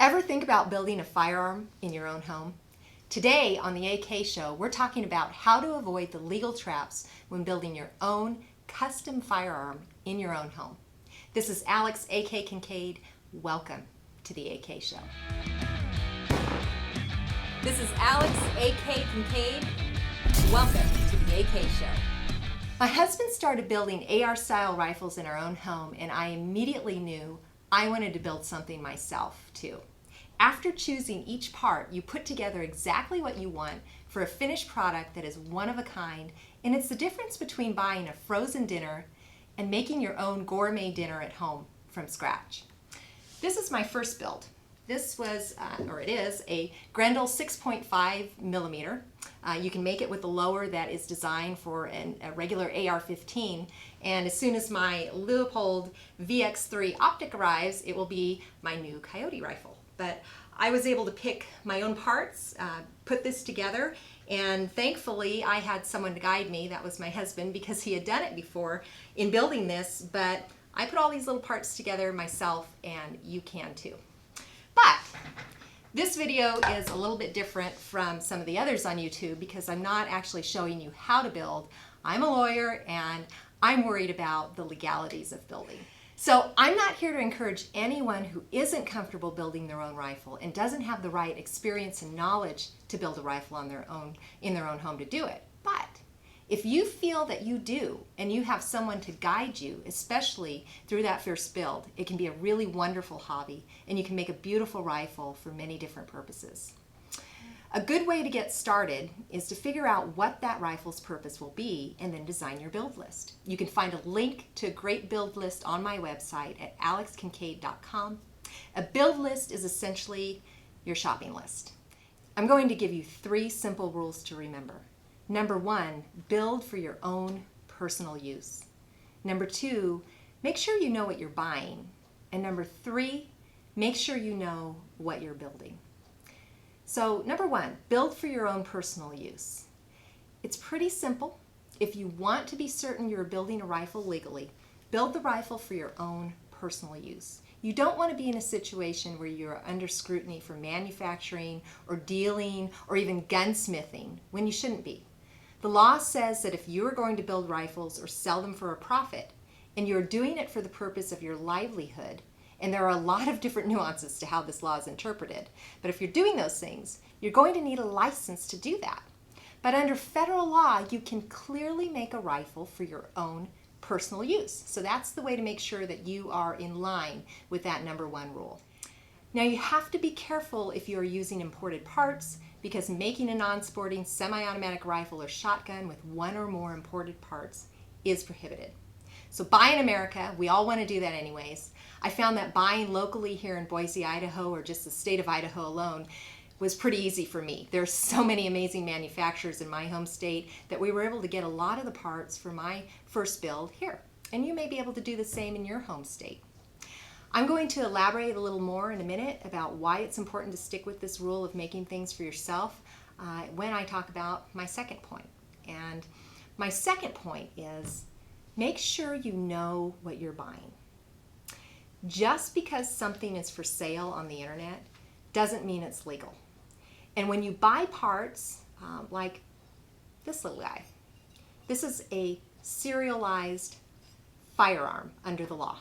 Ever think about building a firearm in your own home? Today on the AK Show, we're talking about how to avoid the legal traps when building your own custom firearm in your own home. This is Alex AK Kincaid. Welcome to the AK Show. This is Alex AK Kincaid. Welcome to the AK Show. My husband started building AR-style rifles in our own home, and I immediately knew I wanted to build something myself too. After choosing each part, you put together exactly what you want for a finished product that is one of a kind, and it's the difference between buying a frozen dinner and making your own gourmet dinner at home from scratch. This is my first build. This was, it is, a Grendel 6.5 millimeter. You can make it with a lower that is designed for a regular AR-15, and as soon as my Leupold VX3 optic arrives, it will be my new Coyote rifle. But I was able to pick my own parts, put this together, and thankfully I had someone to guide me. That was my husband, because he had done it before in building this, but I put all these little parts together myself, and you can too. But this video is a little bit different from some of the others on YouTube because I'm not actually showing you how to build. I'm a lawyer and I'm worried about the legalities of building. So I'm not here to encourage anyone who isn't comfortable building their own rifle and doesn't have the right experience and knowledge to build a rifle on their own, in their own home to do it. But if you feel that you do and you have someone to guide you, especially through that first build, it can be a really wonderful hobby and you can make a beautiful rifle for many different purposes. A good way to get started is to figure out what that rifle's purpose will be and then design your build list. You can find a link to a great build list on my website at alexkincaid.com. A build list is essentially your shopping list. I'm going to give you 3 simple rules to remember. Number 1, build for your own personal use. Number 2, make sure you know what you're buying. And number 3, make sure you know what you're building. So number 1, build for your own personal use. It's pretty simple. If you want to be certain you're building a rifle legally, build the rifle for your own personal use. You don't want to be in a situation where you're under scrutiny for manufacturing or dealing or even gunsmithing when you shouldn't be. The law says that if you are going to build rifles or sell them for a profit, and you're doing it for the purpose of your livelihood, and there are a lot of different nuances to how this law is interpreted, but if you're doing those things, you're going to need a license to do that. But under federal law, you can clearly make a rifle for your own personal use. So that's the way to make sure that you are in line with that number 1 rule. Now you have to be careful if you are using imported parts, because making a non-sporting semi-automatic rifle or shotgun with 1 or more imported parts is prohibited. So buy in America. We all want to do that anyways. I found that buying locally here in Boise, Idaho, or just the state of Idaho alone, was pretty easy for me. There's so many amazing manufacturers in my home state that we were able to get a lot of the parts for my first build here. And you may be able to do the same in your home state. I'm going to elaborate a little more in a minute about why it's important to stick with this rule of making things for yourself when I talk about my second point. And my second point is make sure you know what you're buying. Just because something is for sale on the internet doesn't mean it's legal. And when you buy parts like this little guy, this is a serialized firearm under the law.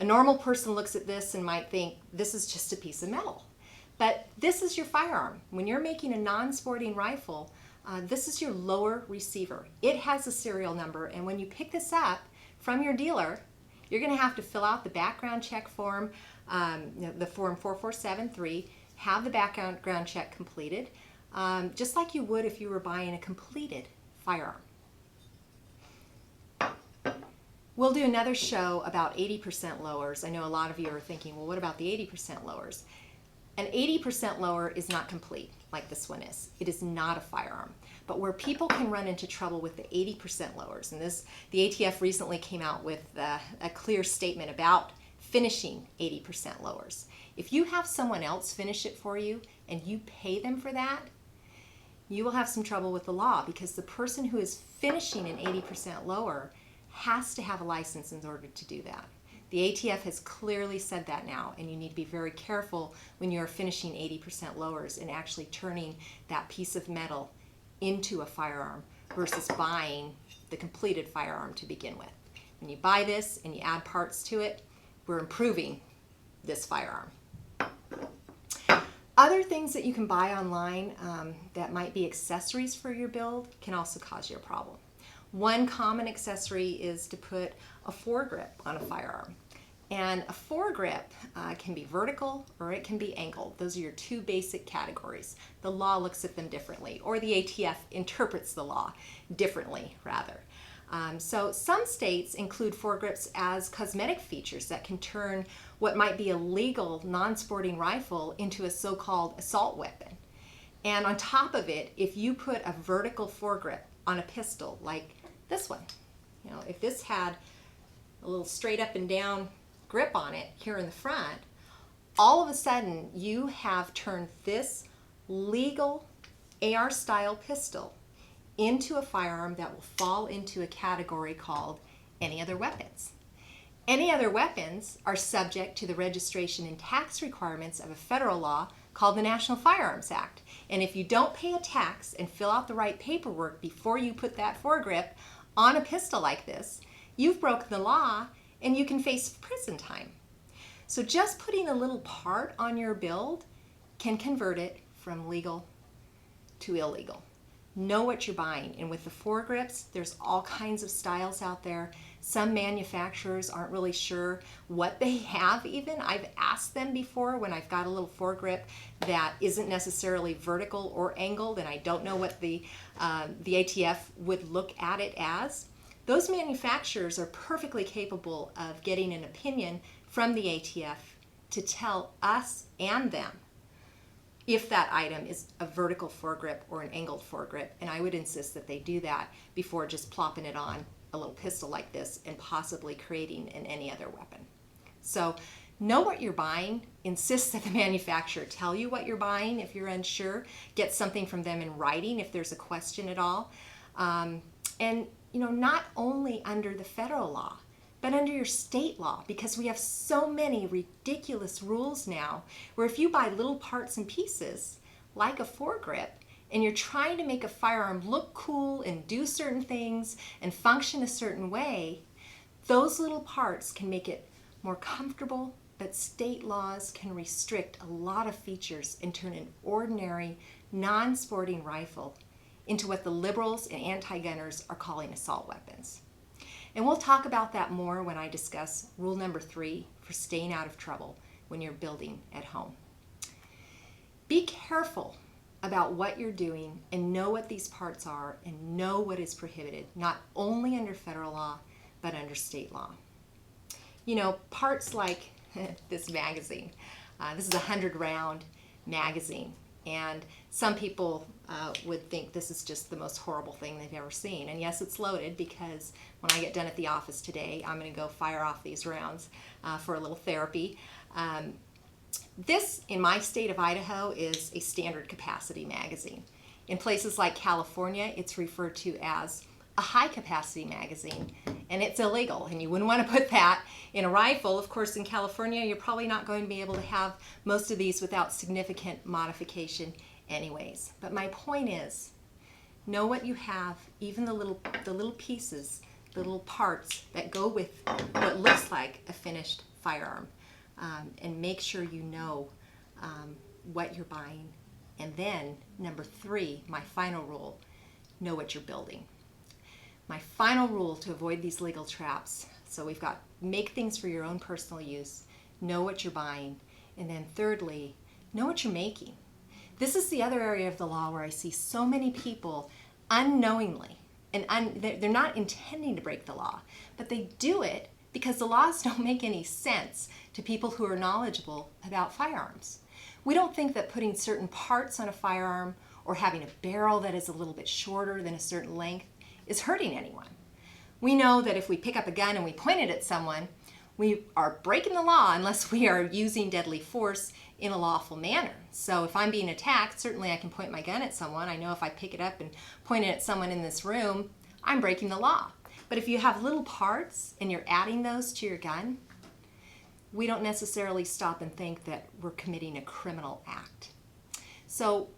A normal person looks at this and might think this is just a piece of metal. But this is your firearm. When you're making a non-sporting rifle, this is your lower receiver. It has a serial number, and when you pick this up from your dealer, you're going to have to fill out the background check form, the form 4473, have the background check completed, just like you would if you were buying a completed firearm. We'll do another show about 80% lowers. I know a lot of you are thinking, well, what about the 80% lowers? An 80% lower is not complete, like this one is. It is not a firearm. But where people can run into trouble with the 80% lowers, and the ATF recently came out with a clear statement about finishing 80% lowers. If you have someone else finish it for you and you pay them for that, you will have some trouble with the law, because the person who is finishing an 80% lower has to have a license in order to do that. The ATF has clearly said that now, and you need to be very careful when you're finishing 80% lowers and actually turning that piece of metal into a firearm versus buying the completed firearm to begin with. When you buy this and you add parts to it, we're improving this firearm. Other things that you can buy online that might be accessories for your build can also cause you a problem. One common accessory is to put a foregrip on a firearm. And a foregrip can be vertical or it can be angled. Those are your two basic categories. The law looks at them differently, or the ATF interprets the law differently, rather. So some states include foregrips as cosmetic features that can turn what might be a legal non-sporting rifle into a so-called assault weapon. And on top of it, if you put a vertical foregrip on a pistol like this one, you know, if this had a little straight up and down grip on it here in the front, all of a sudden you have turned this legal AR style pistol into a firearm that will fall into a category called any other weapons. Any other weapons are subject to the registration and tax requirements of a federal law called the National Firearms Act. And if you don't pay a tax and fill out the right paperwork before you put that foregrip on a pistol like this, you've broken the law and you can face prison time. So just putting a little part on your build can convert it from legal to illegal. Know what you're buying. And with the foregrips, there's all kinds of styles out there. Some manufacturers aren't really sure what they have even. I've asked them before when I've got a little foregrip that isn't necessarily vertical or angled, and I don't know what the ATF would look at it as. Those manufacturers are perfectly capable of getting an opinion from the ATF to tell us and them if that item is a vertical foregrip or an angled foregrip, and I would insist that they do that before just plopping it on a little pistol like this and possibly creating an any other weapon. So know what you're buying. Insist that the manufacturer tell you what you're buying if you're unsure. Get something from them in writing if there's a question at all. And you know, not only under the federal law, but under your state law, because we have so many ridiculous rules now where if you buy little parts and pieces like a foregrip and you're trying to make a firearm look cool and do certain things and function a certain way, those little parts can make it more comfortable, but state laws can restrict a lot of features and turn an ordinary non-sporting rifle into what the liberals and anti-gunners are calling assault weapons. And we'll talk about that more when I discuss rule number 3 for staying out of trouble when you're building at home. Be careful about what you're doing and know what these parts are and know what is prohibited, not only under federal law, but under state law. You know, parts like this magazine. This is a 100-round magazine. And some people would think this is just the most horrible thing they've ever seen. And yes, it's loaded because when I get done at the office today, I'm going to go fire off these rounds for a little therapy. This, in my state of Idaho, is a standard capacity magazine. In places like California, it's referred to as a high capacity magazine, and it's illegal, and you wouldn't want to put that in a rifle. Of course, in California, you're probably not going to be able to have most of these without significant modification anyways. But my point is, know what you have, even the little pieces, the little parts that go with what looks like a finished firearm, and make sure you know what you're buying. And then, number 3, my final rule, know what you're building. My final rule to avoid these legal traps, so we've got make things for your own personal use, know what you're buying, and then thirdly, know what you're making. This is the other area of the law where I see so many people unknowingly, and they're not intending to break the law, but they do it because the laws don't make any sense to people who are knowledgeable about firearms. We don't think that putting certain parts on a firearm or having a barrel that is a little bit shorter than a certain length is hurting anyone. We know that if we pick up a gun and we point it at someone, we are breaking the law unless we are using deadly force in a lawful manner. So if I'm being attacked, certainly I can point my gun at someone. I know if I pick it up and point it at someone in this room, I'm breaking the law. But if you have little parts and you're adding those to your gun, we don't necessarily stop and think that we're committing a criminal act. So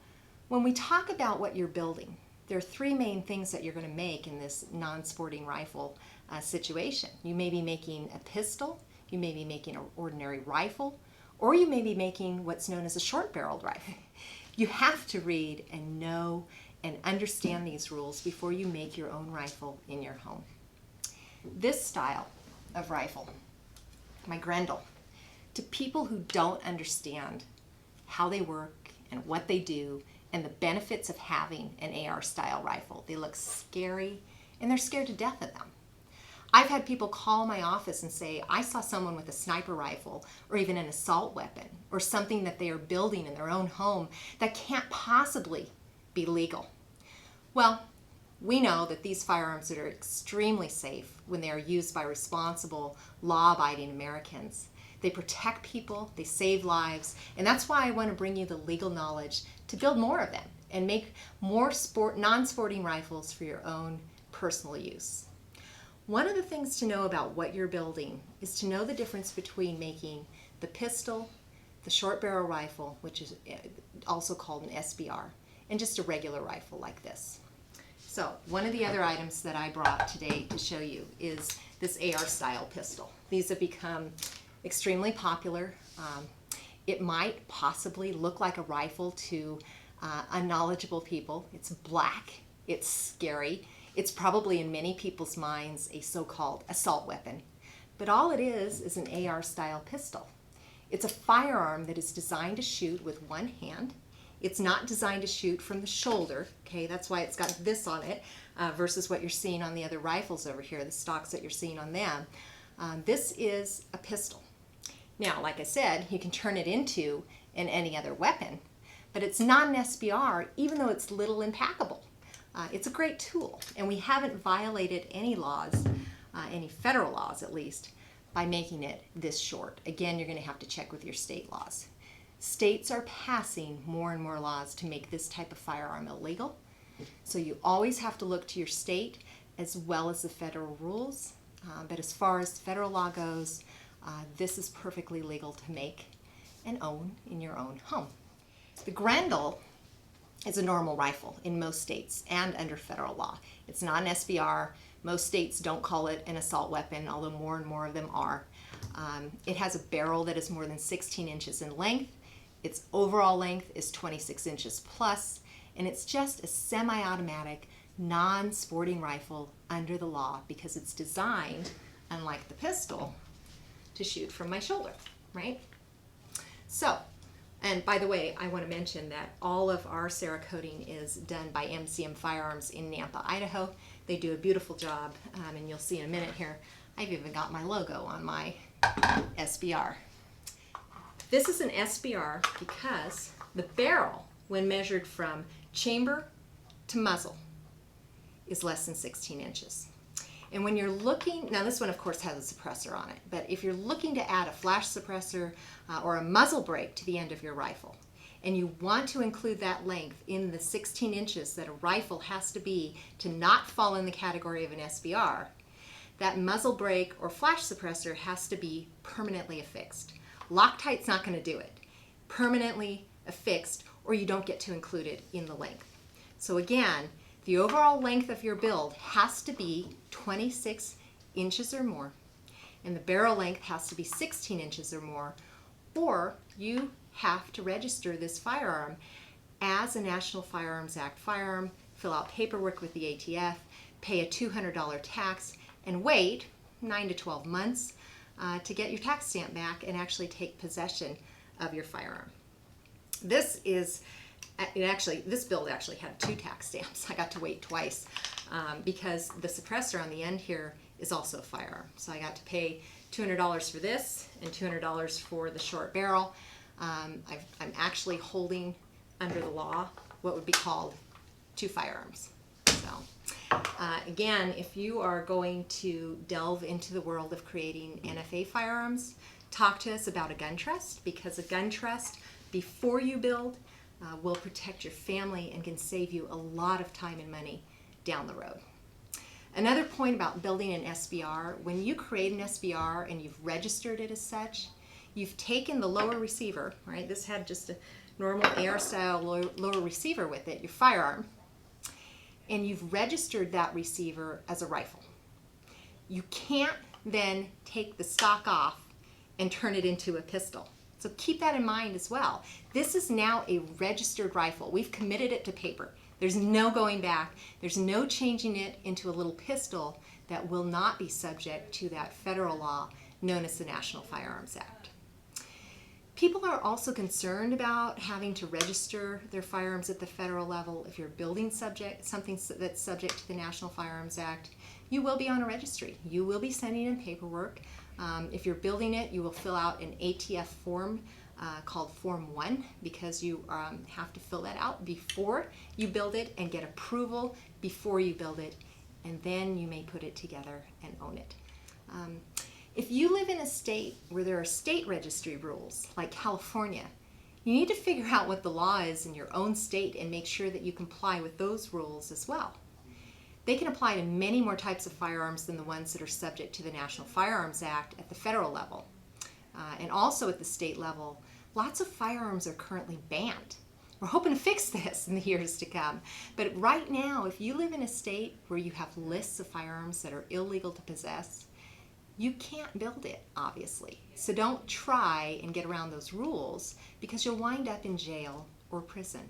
when we talk about what you're building, there are three main things that you're going to make in this non-sporting rifle situation. You may be making a pistol, you may be making an ordinary rifle, or you may be making what's known as a short-barreled rifle. You have to read and know and understand these rules before you make your own rifle in your home. This style of rifle, my Grendel, to people who don't understand how they work and what they do and the benefits of having an AR style rifle. They look scary and they're scared to death of them. I've had people call my office and say, I saw someone with a sniper rifle or even an assault weapon or something that they are building in their own home that can't possibly be legal. Well, we know that these firearms are extremely safe when they are used by responsible, law-abiding Americans. They protect people, they save lives, and that's why I want to bring you the legal knowledge to build more of them and make more non-sporting rifles for your own personal use. One of the things to know about what you're building is to know the difference between making the pistol, the short barrel rifle, which is also called an SBR, and just a regular rifle like this. So one of the other items that I brought today to show you is this AR style pistol. These have become extremely popular. It might possibly look like a rifle to unknowledgeable people. It's black, it's scary. It's probably in many people's minds a so-called assault weapon. But all it is an AR style pistol. It's a firearm that is designed to shoot with one hand. It's not designed to shoot from the shoulder, okay? That's why it's got this on it versus what you're seeing on the other rifles over here, the stocks that you're seeing on them. This is a pistol. Now, like I said, you can turn it into any other weapon, but it's not an SBR, even though it's little and packable. It's a great tool, and we haven't violated any laws, any federal laws at least, by making it this short. Again, you're going to have to check with your state laws. States are passing more and more laws to make this type of firearm illegal, so you always have to look to your state as well as the federal rules. But as far as federal law goes, this is perfectly legal to make and own in your own home. The Grendel is a normal rifle in most states and under federal law. It's not an SBR. Most states don't call it an assault weapon, although more and more of them are. It has a barrel that is more than 16 inches in length. Its overall length is 26 inches plus, and it's just a semi-automatic, non-sporting rifle under the law because it's designed, unlike the pistol, to shoot from my shoulder, right? So, and by the way, I want to mention that all of our Cerakoting is done by MCM Firearms in Nampa, Idaho. They do a beautiful job, and you'll see in a minute here, I've even got my logo on my SBR. This is an SBR because the barrel, when measured from chamber to muzzle, is less than 16 inches. And when you're looking, now this one of course has a suppressor on it, but if you're looking to add a flash suppressor or a muzzle brake to the end of your rifle, and you want to include that length in the 16 inches that a rifle has to be to not fall in the category of an SBR, that muzzle brake or flash suppressor has to be permanently affixed. Loctite's not going to do it. Permanently affixed, or you don't get to include it in the length. So again, the overall length of your build has to be 26 inches or more, and the barrel length has to be 16 inches or more, or you have to register this firearm as a National Firearms Act firearm, fill out paperwork with the ATF, pay a $200 tax, and wait 9 to 12 months to get your tax stamp back and actually take possession of your firearm. This build actually had 2 tax stamps. I got to wait twice because the suppressor on the end here is also a firearm. So I got to pay $200 for this and $200 for the short barrel. I'm actually holding under the law what would be called 2 firearms. So again, if you are going to delve into the world of creating NFA firearms, talk to us about a gun trust, because a gun trust before you build will protect your family and can save you a lot of time and money down the road. Another point about building an SBR, when you create an SBR and you've registered it as such, you've taken the lower receiver, right? This had just a normal AR style lower receiver with it, your firearm, and you've registered that receiver as a rifle. You can't then take the stock off and turn it into a pistol. So keep that in mind as well. This is now a registered rifle. We've committed it to paper. There's no going back. There's no changing it into a little pistol that will not be subject to that federal law known as the National Firearms Act. People are also concerned about having to register their firearms at the federal level. If you're building something that's subject to the National Firearms Act, you will be on a registry. You will be sending in paperwork. If you're building it, you will fill out an ATF form called Form 1 because you have to fill that out before you build it and get approval before you build it, and then you may put it together and own it. If you live in a state where there are state registry rules, like California, you need to figure out what the law is in your own state and make sure that you comply with those rules as well. They can apply to many more types of firearms than the ones that are subject to the National Firearms Act at the federal level. And also at the state level, lots of firearms are currently banned. We're hoping to fix this in the years to come. But right now, if you live in a state where you have lists of firearms that are illegal to possess, you can't build it, obviously. So don't try and get around those rules because you'll wind up in jail or prison.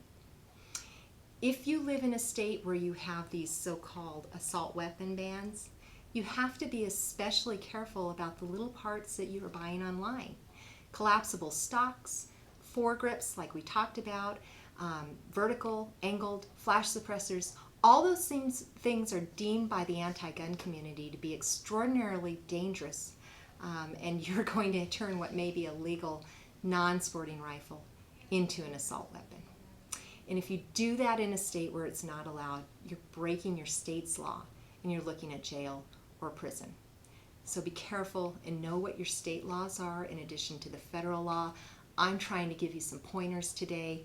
If you live in a state where you have these so-called assault weapon bans, you have to be especially careful about the little parts that you are buying online. Collapsible stocks, foregrips like we talked about, vertical, angled, flash suppressors, all those things are deemed by the anti-gun community to be extraordinarily dangerous, and you're going to turn what may be a legal non-sporting rifle into an assault weapon. And if you do that in a state where it's not allowed, you're breaking your state's law and you're looking at jail or prison. So be careful and know what your state laws are in addition to the federal law. I'm trying to give you some pointers today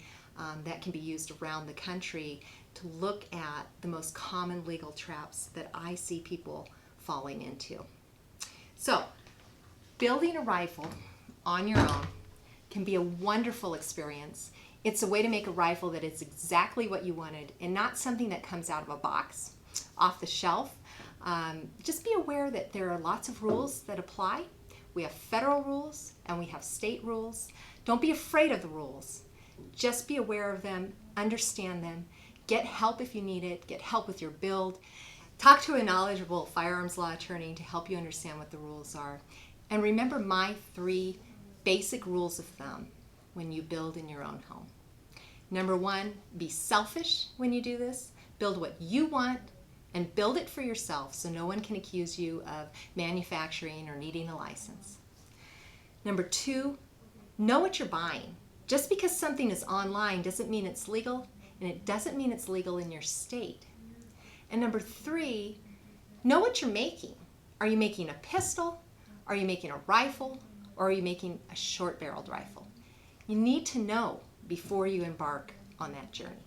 that can be used around the country to look at the most common legal traps that I see people falling into. So, building a rifle on your own can be a wonderful experience. It's a way to make a rifle that is exactly what you wanted and not something that comes out of a box, off the shelf. Just be aware that there are lots of rules that apply. We have federal rules and we have state rules. Don't be afraid of the rules. Just be aware of them, understand them, get help if you need it, get help with your build. Talk to a knowledgeable firearms law attorney to help you understand what the rules are. And remember my 3 basic rules of thumb when you build in your own home. Number 1, be selfish when you do this. Build what you want and build it for yourself so no one can accuse you of manufacturing or needing a license. Number 2, know what you're buying. Just because something is online doesn't mean it's legal, and it doesn't mean it's legal in your state. And number 3, know what you're making. Are you making a pistol? Are you making a rifle? Or are you making a short-barreled rifle? You need to know before you embark on that journey.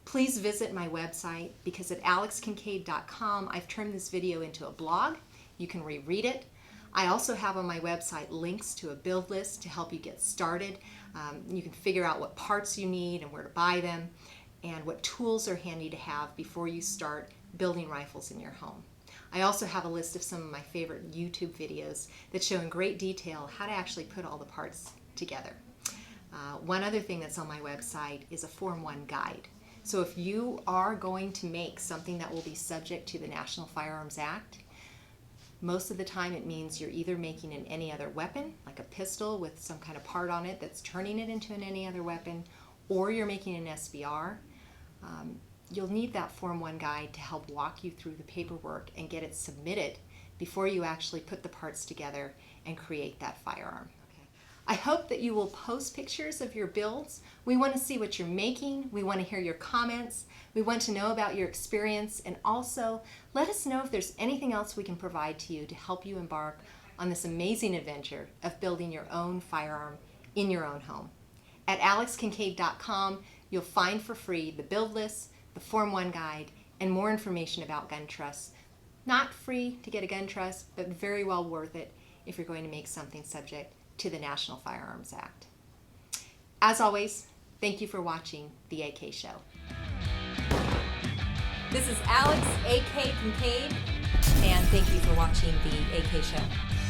Please visit my website because at alexkincaid.com I've turned this video into a blog. You can reread it. I also have on my website links to a build list to help you get started. You can figure out what parts you need and where to buy them and what tools are handy to have before you start building rifles in your home. I also have a list of some of my favorite YouTube videos that show in great detail how to actually put all the parts together. One other thing that's on my website is a Form 1 guide. So if you are going to make something that will be subject to the National Firearms Act, most of the time it means you're either making an any other weapon, like a pistol with some kind of part on it that's turning it into an any other weapon, or you're making an SBR. You'll need that Form 1 guide to help walk you through the paperwork and get it submitted before you actually put the parts together and create that firearm. I hope that you will post pictures of your builds. We want to see what you're making. We want to hear your comments. We want to know about your experience, and also let us know if there's anything else we can provide to you to help you embark on this amazing adventure of building your own firearm in your own home. At alexkincaid.com, you'll find for free the build list, the Form 1 guide, and more information about gun trusts. Not free to get a gun trust, but very well worth it if you're going to make something subject to the National Firearms Act. As always, thank you for watching The AK Show. This is Alex AK Kincaid, and thank you for watching The AK Show.